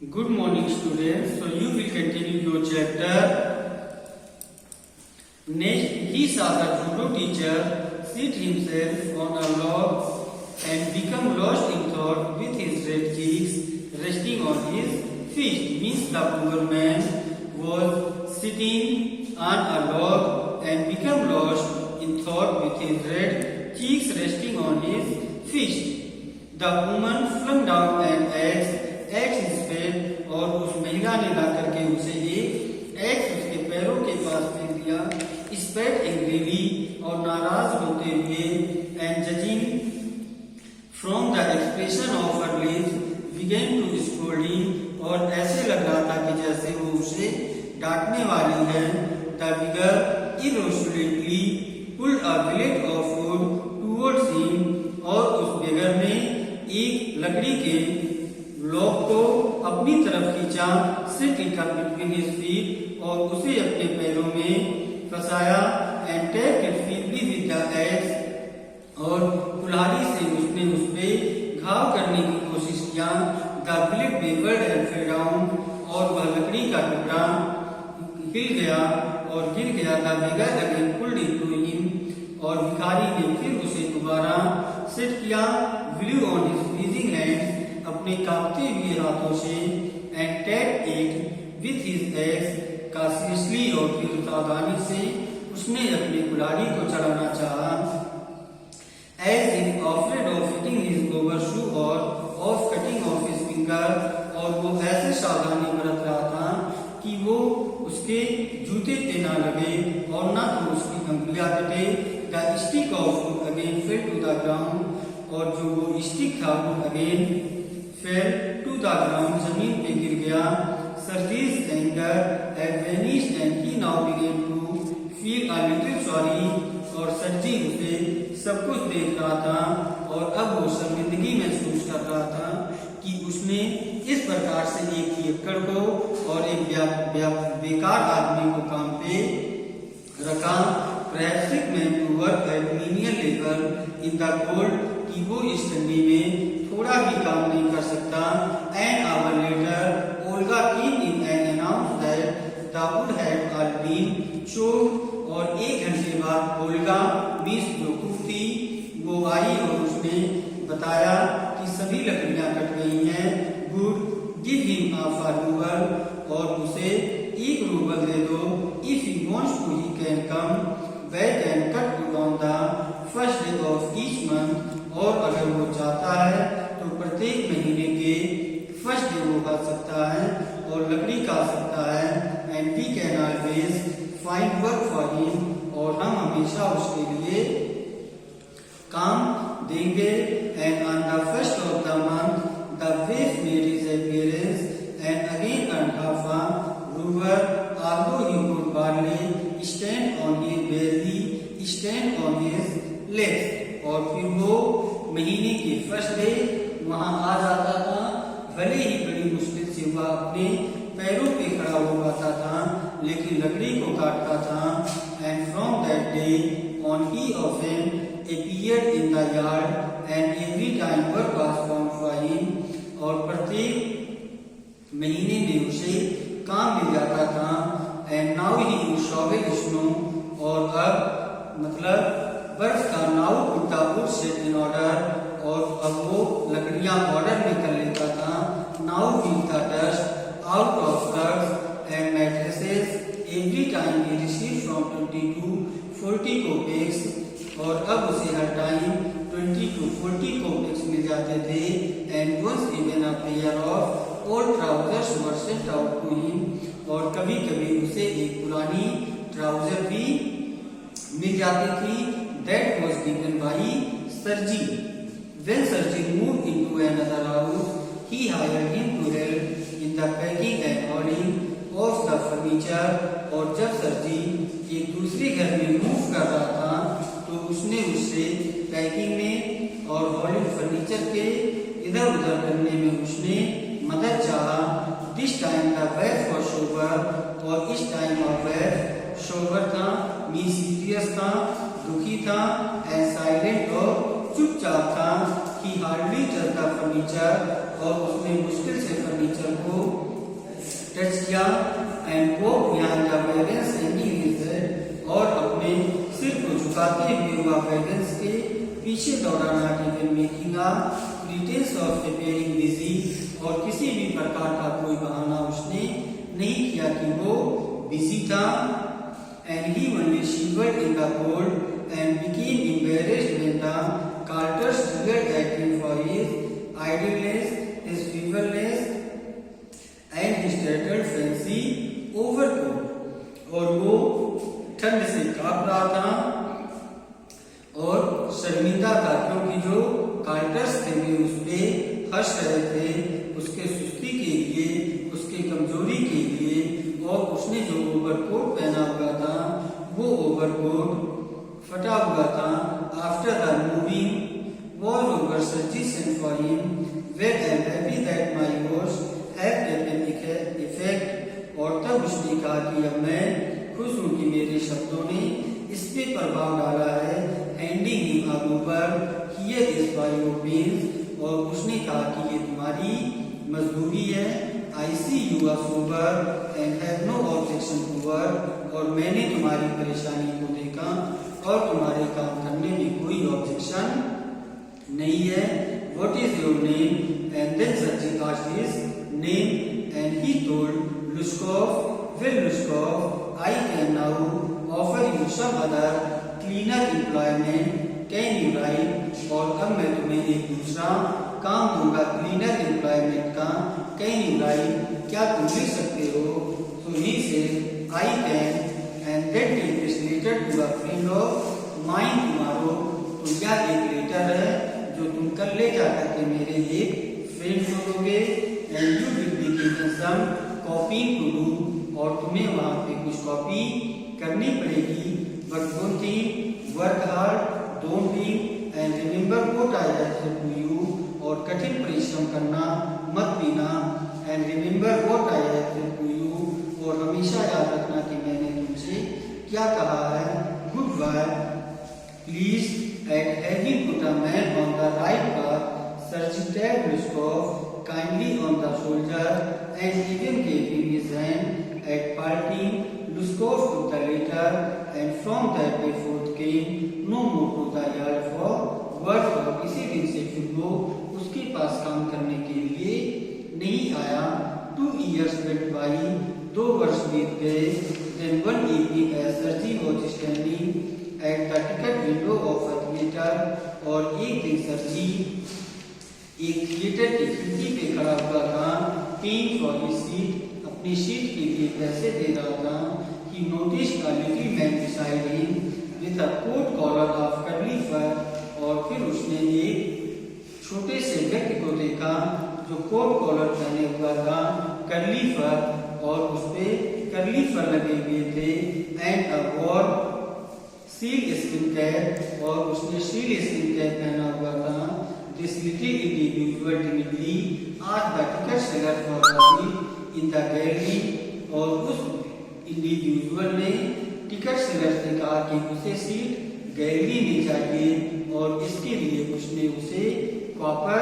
Good morning, students. So you will continue your chapter. Next, he saw the judo teacher seat himself on a log and become lost in thought with his red cheeks resting on his fist. Means the poor man was sitting on a log and become lost in thought with his red cheeks resting on his fist. The woman flung down an axe at his feet और उस महिला ने ला करके उसे एक x उसके पैरों के पास फेंक दिया. स्पैट एंग्रीली और नाराज होते हुए and judging from the expression of her lips begin to scolding और ऐसे लग रहा था कि जैसे वो उसे डांटने वाली है. The beggar irresolutely pulled a billet of wood towards him और उस बेगर ने एक लकड़ी के ब्लॉक को अपनी तरफ खींचा. Seat it up between his feet और उसे अपने पैरों में फंसाया. And tape it feebly with the x और कुल्हाड़ी से उसने उस पे घाव करने की कोशिश किया. The blade wayward and fell down और वह लकड़ी का टुकड़ा हिल गया और गिर गया. The beggar again pulled into him और भिखारी ने फिर उसे दोबारा सेट किया. Blew on his freezing hands अपने कांपते हुए हाथों से and tap it with his axe cautiously और फिर सावधानी से उसने अपनी कुल्हाड़ी को चढ़ाना चाहा. As if afraid of hitting his overshoe or of cutting off his finger और वो ऐसे सावधानी बरत रहा था कि वो उसके जूते पे ना लगे और ना तो उसकी अंगुलियां कटे. The stick of wood again fell to the ground और जो वो स्टिक था वो again fell to the ground जमीन पे गिर गया. Sergei's anger had vanished and he now began to feel a little sorry और सर्जी उसे सब कुछ देख रहा था और अब वो शर्मिंदगी महसूस कर रहा था कि उसने इस प्रकार से एक पियक्कड़ को और एक बेकार आदमी को काम पे रखा. Perhaps it meant to work at menial labor in the cold कि वो इस ठंडी में थोड़ा भी काम नहीं कर सकता. An hour later, Olga came in and announced that the wood had all been chopped और एक घंटे बाद ओल्गा मिस जो कुक थी वो आई और उसने बताया कि सभी लकड़ियां कट गई हैं. Good give him a ruble और उसे एक रूबल दे दो. If he wants to he can come back and cut wood on the first day of each month और अगर वो चाहता है तो प्रत्येक महीने के फर्स्ट डे वो कर सकता है और लकड़ी काट सकता है. And we can always find work for him और हम हमेशा उसके लिए काम देंगे. And on the first of the month the waif made his appearance and again earn half a ruble although he could barely stand on his legs. और फिर वो महीने के फर्स्ट डे वहां आ जाता था. भले ही बड़ी मुश्किल से वह अपने पैरों पे खड़ा हो पाता था लेकिन लकड़ी को काटता था. And from that day on he often appeared in the yard and every time work was found for him और प्रत्येक महीने में उसे काम मिल जाता था. And now he would shovel snow और अब मतलब बर्फ का now put the wood set in order और अब वो लकड़ियां ऑर्डर में कर लेता था. Now we the dust out of rugs and mattresses every time he receive from 20 to 40 कोपेक्स और अब उसे हर टाइम 20 to 40 कोपेक्स मिल जाते थे. And once even a pair of old trousers were sent out to him और कभी कभी उसे एक पुरानी ट्राउजर भी मिल जाती थी. That was given by Sergei. When Sergei moved into another house, he hired him to help in the packing and hauling of the furniture. और जब सर्जी एक दूसरे घर में मूव कर रहा था तो उसने उससे पैकिंग में और हॉलिंग फर्नीचर के इधर उधर करने में उसने मदद चाहा. This time the wife was sober और इस टाइम of wife सोबर था मीन्स सीरियस था, दुखी था. एंड साइलेंट और चुपचाप था. ही हार्डली टच द फर्नीचर और उसने मुश्किल से फर्नीचर को किया and walk behind the parents hanging his head, और अपने सिर को झुकाते हुए वह पेरेंट्स के पीछे दौड़ा not even making a प्रीटेंस of appearing busy, और किसी भी प्रकार का कोई बहाना उसने नहीं किया कि वो बिजी था। And he only shivered in the cold and became embarrassed when the Carters jeered at him for his idleness, his feebleness and his tattered fancy overcoat, और वो ठंड से कांप रहा था और शर्मिंदा था क्योंकि जो कार्टर्स थे वे उस पे हंस रहे थे उसके सुस्ती के लिए, उसके कमजोरी के लिए, और उसने जो ओवरकोट पहना हुआ था वो ओवरकोट फटा हुआ था। After the moving was over Sergei sent for him where I am happy that my words have taken effect, और तब उसने कहा कि अब मैं खुश हूँ कि मेरे शब्दों ने इस पे प्रभाव डाला है। Handing him a paper, here is for your pains, और उसने कहा कि ये तुम्हारी मजबूरी है। I see you are sober and have no objection to work, और मैंने तुम्हारी परेशानी को देखा और तुम्हारे काम करने में कोई ऑब्जेक्शन नहीं है। What is your name? And then Sergei asked his name and he told Lushkov. Well Lushkov, I can now offer you some other cleaner employment, can you write? और अब मैं तुम्हें एक दूसरा काम दूंगा क्लीनर एम्प्लॉयमेंट का, कैन यू राइट? क्या तुम लिख सकते हो? तो he said I can and that take this letter to a friend of mine tomorrow. तो यह एक लेटर है जो तुम कल ले जाकर के मेरे एक फ्रेंड को दोगे। And you will be given some copy to do, और तुम्हें वहाँ पे कुछ कॉपी करनी पड़ेगी। But don't think, work hard, don't think and remember what I have said to you, और कठिन परिश्रम करना मत पीना। And remember what I have said to you, और हमेशा याद रखना कि मैंने तुमसे क्या कहा है। Good bye please at having put a man on the right path, Sergei tapped Lushkov kindly on the shoulder and even gave him his hand at parting. Lushkov took the letter and from that day forth came no more to the yard for work, और इसी दिन से फिर वो उसके पास काम करने के लिए नहीं आया। 2 years went by, 2 वर्ष बीत गए। Then one evening as Sarji was standing at the ticket window of a theatre, और एक दिन सरजी एक थिएटर की खिड़की पे खड़ा हुआ था, पेइंग फॉर हिज सीट, अपनी सीट के लिए पैसे दे रहा था। He noticed a little man beside him with a coat collar of curly fur, और फिर उसने एक छोटे से व्यक्ति को देखा जो कोट कॉलर पहने हुआ था, कर्ली फर, और उस पे कर्ली फर लगे हुए थे। And a war seal skin cap, और उसने सील स्किन कैप पहना हुआ था। This little individual timidly asked the ticket seller for a seat in the gallery, और उस इंडिविजुअल ने टिकट सेलर से कहा कि उसे सीट गैलरी में चाहिए, और इसके लिए उसने उसे कॉपर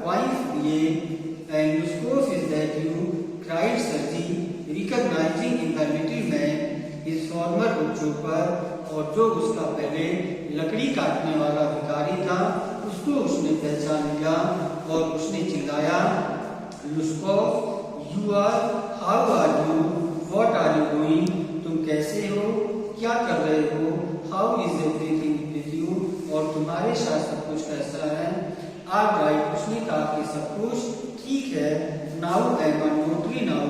कॉइन्स दिए। And Lushkov is that you, cried Sarji, recognizing in the little man his former woodchopper, और जो उसका पहले लकड़ी काटने वाला भिखारी था उसको उसने पहचान लिया, और उसने चिल्लाया Lushkov, you are, how are you, what are you doing? तुम कैसे हो, क्या कर रहे हो? How is everything with you? और तुम्हारे साथ सब कुछ कैसा है? All right, उसने कहा कि सब कुछ ठीक है। Now I am a notary now,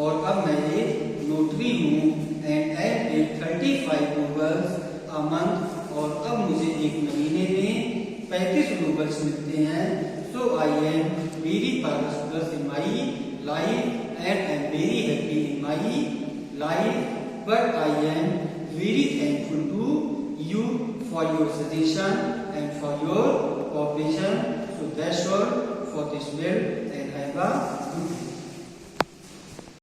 और अब मैं एक नोटरी हूँ। And I take 35 rubles a month, और अब मुझे एक महीने में 35 रूबल्स मिलते हैं। So I am very prosperous in my life and I am very happy in my life, but I am very thankful to you for your suggestion and for your cooperation. So that's all for this mail, and have a good day.